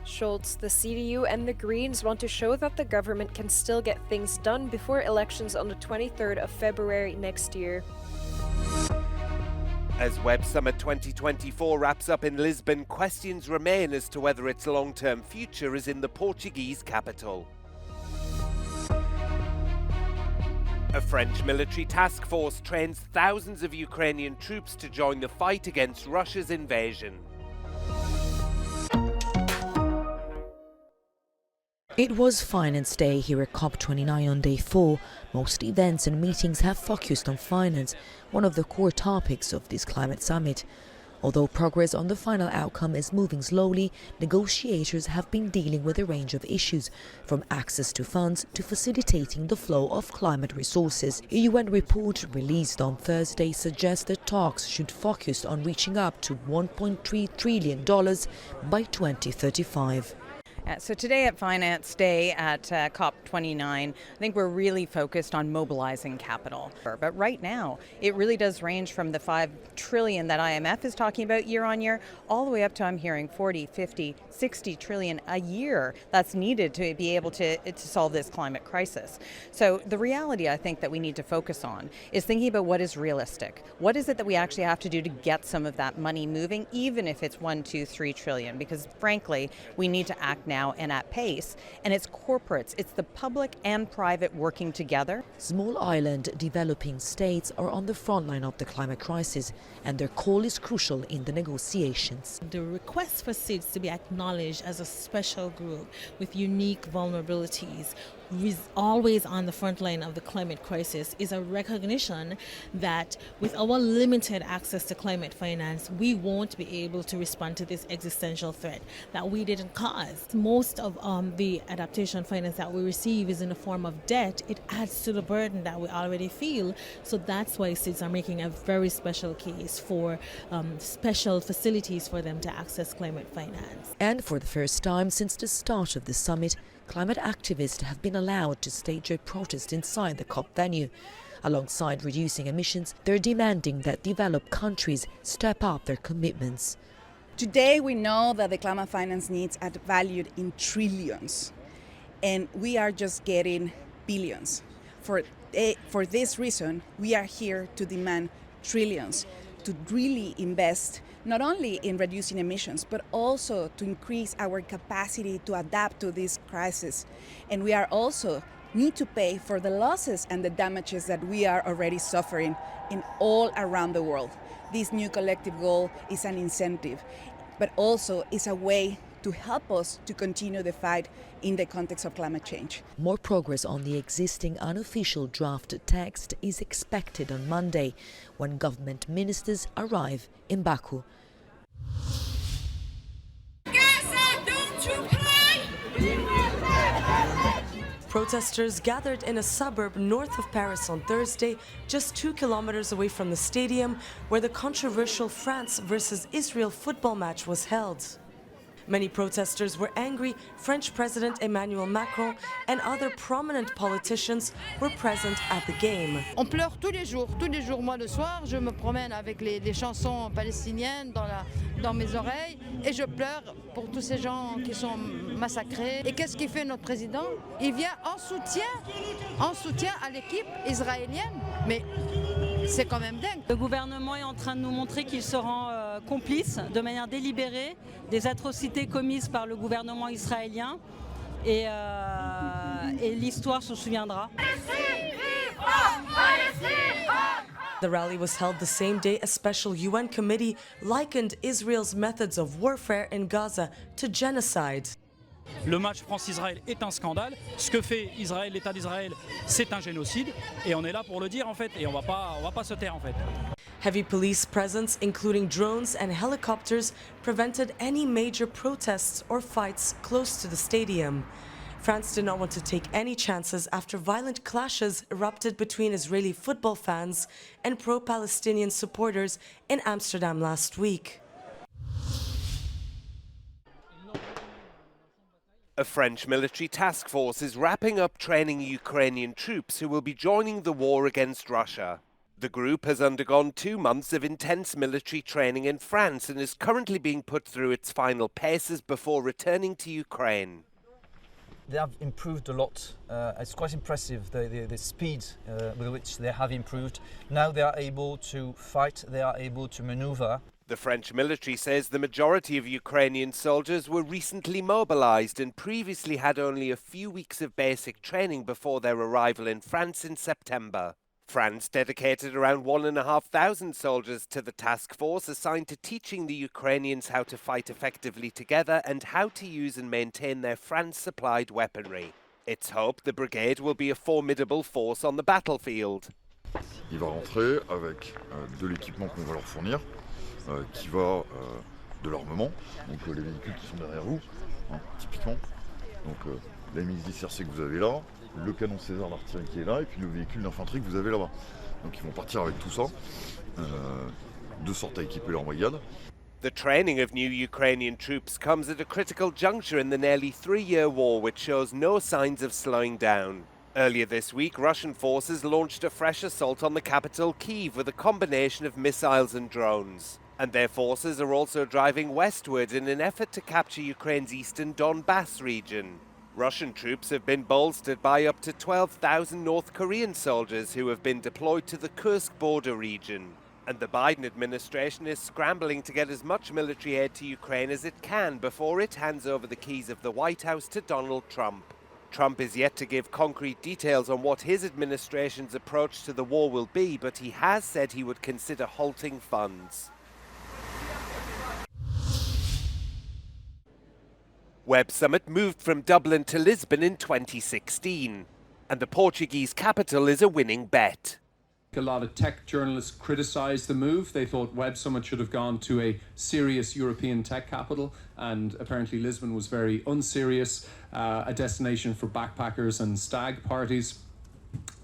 Scholz, the CDU and the Greens want to show that the government can still get things done before elections on the 23rd of February next year. As Web Summit 2024 wraps up in Lisbon, questions remain as to whether its long-term future is in the Portuguese capital. A French military task force trains thousands of Ukrainian troops to join the fight against Russia's invasion. It was Finance Day here at COP29 on day 4. Most events and meetings have focused on finance, one of the core topics of this climate summit. Although progress on the final outcome is moving slowly, negotiators have been dealing with a range of issues, from access to funds to facilitating the flow of climate resources. A UN report released on Thursday suggests that talks should focus on reaching up to $1.3 trillion by 2035. So today at Finance Day at COP29, I think we're really focused on mobilizing capital. But right now, it really does range from the $5 trillion that IMF is talking about year on year, all the way up to, I'm hearing, 40, 50, 60 trillion a year that's needed to be able to solve this climate crisis. So the reality I think that we need to focus on is thinking about what is realistic. What is it that we actually have to do to get some of that money moving, even if it's 1, 2, 3 trillion? Because frankly, we need to act now and at pace, and it's corporates, it's the public and private working together. Small island developing states are on the front line of the climate crisis, and their call is crucial in the negotiations. The request for SIDS to be acknowledged as a special group with unique vulnerabilities, always on the front line of the climate crisis, is a recognition that with our limited access to climate finance, we won't be able to respond to this existential threat that we didn't cause. Most of the adaptation finance that we receive is in the form of debt. It adds to the burden that we already feel. So that's why SIDS are making a very special case for special facilities for them to access climate finance. And for the first time since the start of the summit, climate activists have been allowed to stage a protest inside the COP venue. Alongside reducing emissions, they're demanding that developed countries step up their commitments. Today we know that the climate finance needs are valued in trillions, and we are just getting billions. For this reason, we are here to demand trillions, to really invest not only in reducing emissions, but also to increase our capacity to adapt to this crisis. And we are also need to pay for the losses and the damages that we are already suffering in all around the world. This new collective goal is an incentive, but also is a way to help us to continue the fight in the context of climate change. More progress on the existing unofficial draft text is expected on Monday, when government ministers arrive in Baku. Protesters gathered in a suburb north of Paris on Thursday, just 2 kilometers away from the stadium where the controversial France versus Israel football match was held. Many protesters were angry. French President Emmanuel Macron and other prominent politicians were present at the game. On pleure tous les jours. Tous les jours, moi, le soir, je me promène avec les chansons palestiniennes dans mes oreilles et je pleure pour tous ces gens qui sont massacrés. Et qu'est-ce qu'il fait notre président? Il vient en soutien à l'équipe israélienne. Mais c'est quand même dingue. Le gouvernement est en train de nous montrer qu'il se rend complice de manière délibérée des atrocités commises par le gouvernement israélien et l'histoire se souviendra. The rally was held the same day a special UN committee likened Israel's methods of warfare in Gaza to genocide. Le match France-Israël est un scandale. Ce que fait Israël, l'État d'Israël, c'est un génocide. Et on est là pour le dire en fait. Et on va pas se taire en fait. Heavy police presence, including drones and helicopters, prevented any major protests or fights close to the stadium. France did not want to take any chances after violent clashes erupted between Israeli football fans and pro-Palestinian supporters in Amsterdam last week. A French military task force is wrapping up training Ukrainian troops who will be joining the war against Russia. The group has undergone 2 months of intense military training in France and is currently being put through its final paces before returning to Ukraine. They have improved a lot. It's quite impressive, the speed with which they have improved. Now they are able to fight, they are able to maneuver. The French military says the majority of Ukrainian soldiers were recently mobilized and previously had only a few weeks of basic training before their arrival in France in September. France dedicated around 1,500 soldiers to the task force assigned to teaching the Ukrainians how to fight effectively together and how to use and maintain their France-supplied weaponry. It's hoped the brigade will be a formidable force on the battlefield. Il va rentrer avec de l'équipement qu'on va leur fournir, qui va de l'armement, donc les véhicules qui sont derrière vous, hein, typiquement. Donc la milice CRC que vous avez là, le canon César d'artillerie qui est là, et puis le véhicule d'infanterie que vous avez là-bas. Donc ils vont partir avec tout ça, de sorte à équiper leur brigade. The training of new Ukrainian troops comes at a critical juncture in the nearly 3-year war, which shows no signs of slowing down. Earlier this week, Russian forces launched a fresh assault on the capital, Kyiv, with a combination of missiles and drones. And their forces are also driving westward in an effort to capture Ukraine's eastern Donbass region. Russian troops have been bolstered by up to 12,000 North Korean soldiers who have been deployed to the Kursk border region. And the Biden administration is scrambling to get as much military aid to Ukraine as it can before it hands over the keys of the White House to Donald Trump. Trump is yet to give concrete details on what his administration's approach to the war will be, but he has said he would consider halting funds. Web Summit moved from Dublin to Lisbon in 2016, and the Portuguese capital is a winning bet. A lot of tech journalists criticised the move. They thought Web Summit should have gone to a serious European tech capital, and apparently Lisbon was very unserious, a destination for backpackers and stag parties.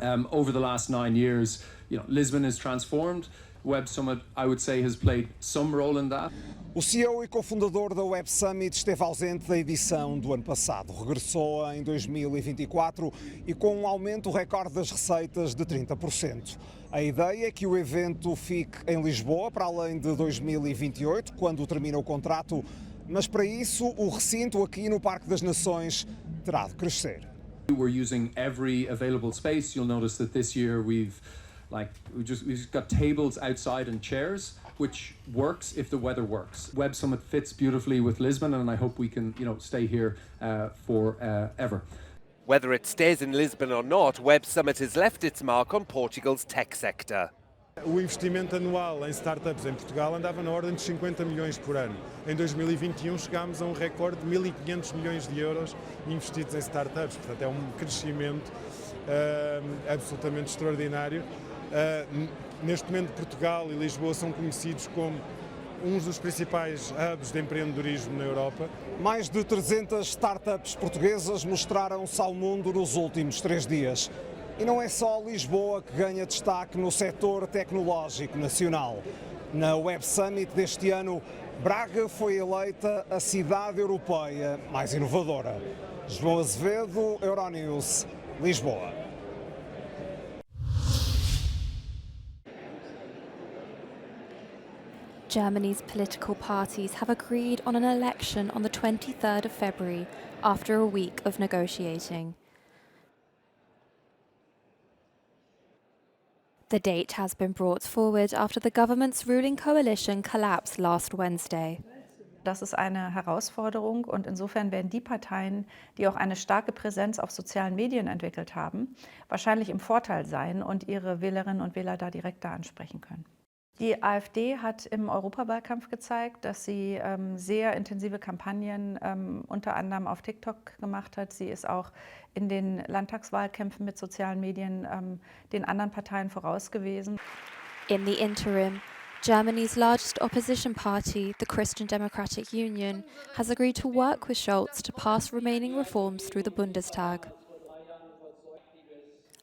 Over the last 9 years, Lisbon is transformed. Web Summit, I would say, has played some role in that. O CEO e cofundador da Web Summit esteve ausente da edição do ano passado. Regressou em 2024 e com um aumento recorde das receitas de 30%. A ideia é que o evento fique em Lisboa para além de 2028, quando termina o contrato, mas para isso o recinto aqui no Parque das Nações terá de crescer. We're using every available space. You'll notice that this year we've got tables outside and chairs, which works if the weather works. Web Summit fits beautifully with Lisbon, and I hope we can, stay here forever. Whether it stays in Lisbon or not, Web Summit has left its mark on Portugal's tech sector. O investimento anual em startups em Portugal andava na ordem de 50 milhões por ano. Em 2021 chegámos a um recorde de 1.500 milhões de euros investidos em startups. Portanto, é um crescimento absolutamente extraordinário. Neste momento, Portugal e Lisboa são conhecidos como uns dos principais hubs de empreendedorismo na Europa. Mais de 300 startups portuguesas mostraram-se ao mundo nos últimos 3 dias. E não é só Lisboa que ganha destaque no setor tecnológico nacional. Na Web Summit deste ano, Braga foi eleita a cidade europeia mais inovadora. João Azevedo, Euronews, Lisboa. Germany's political parties have agreed on an election on the 23rd of February after a week of negotiating. The date has been brought forward after the government's ruling coalition collapsed last Wednesday. Das ist eine Herausforderung und insofern werden die Parteien, die auch eine starke Präsenz auf sozialen Medien entwickelt haben, wahrscheinlich im Vorteil sein und ihre Wählerinnen und Wähler da direkter ansprechen können. Die AfD hat im Europawahlkampf gezeigt, dass sie sehr intensive Kampagnen unter anderem auf TikTok gemacht hat. Sie ist auch in den Landtagswahlkämpfen mit sozialen Medien den anderen Parteien voraus gewesen. In the interim, Germany's largest opposition party, the Christian Democratic Union, has agreed to work with Scholz to pass remaining reforms through the Bundestag.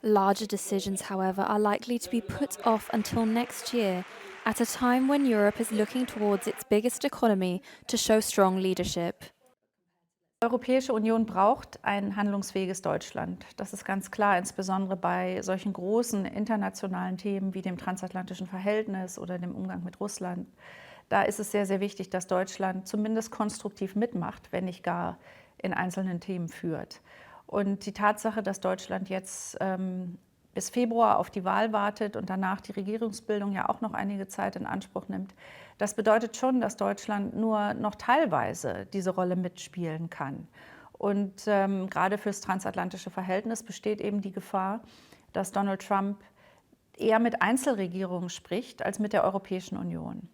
Larger decisions, however, are likely to be put off until next year, at a time when Europe is looking towards its biggest economy to show strong leadership. Die Europäische Union braucht ein handlungsfähiges Deutschland. Das ist ganz klar, insbesondere bei solchen großen internationalen Themen wie dem transatlantischen Verhältnis oder dem Umgang mit Russland. Da ist es sehr, sehr wichtig, dass Deutschland zumindest konstruktiv mitmacht, wenn nicht gar in einzelnen Themen führt. Und die Tatsache, dass Deutschland jetzt bis Februar auf die Wahl wartet und danach die Regierungsbildung ja auch noch einige Zeit in Anspruch nimmt, das bedeutet schon, dass Deutschland nur noch teilweise diese Rolle mitspielen kann. Und gerade fürs transatlantische Verhältnis besteht eben die Gefahr, dass Donald Trump eher mit Einzelregierungen spricht als mit der Europäischen Union.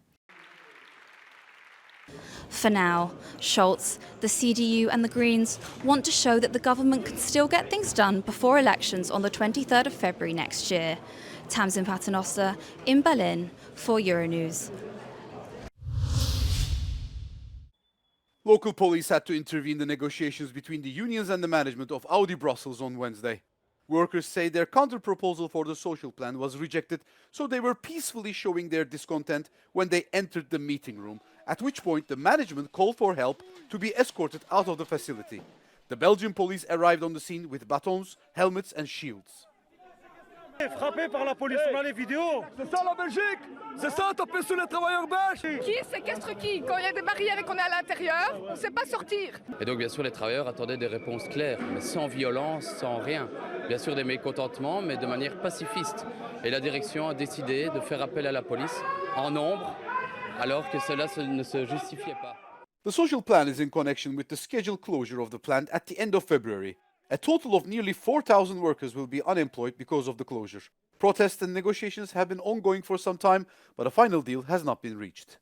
For now, Scholz, the CDU and the Greens want to show that the government can still get things done before elections on the 23rd of February next year. Tamsin Paternoster in Berlin for Euronews. Local police had to intervene in the negotiations between the unions and the management of Audi Brussels on Wednesday. Workers say their counter-proposal for the social plan was rejected, so they were peacefully showing their discontent when they entered the meeting room, at which point the management called for help to be escorted out of the facility. The Belgian police arrived on the scene with batons, helmets and shields. Frappé par la police, on a les vidéos. C'est ça la Belgique. C'est ça, taper sur les travailleurs belges. Qui séquestre qui? Quand il y a des barrières et qu'on est à l'intérieur, on ne sait pas sortir. Et donc bien sûr les travailleurs attendaient des réponses claires, mais sans violence, sans rien. Bien sûr des mécontentements, mais de manière pacifiste. Et la direction a décidé de faire appel à la police en nombre, alors que cela ne se justifiait pas. The social plan is in connection with the scheduled closure of the plant at the end of February. A total of nearly 4,000 workers will be unemployed because of the closure. Protests and negotiations have been ongoing for some time, but a final deal has not been reached.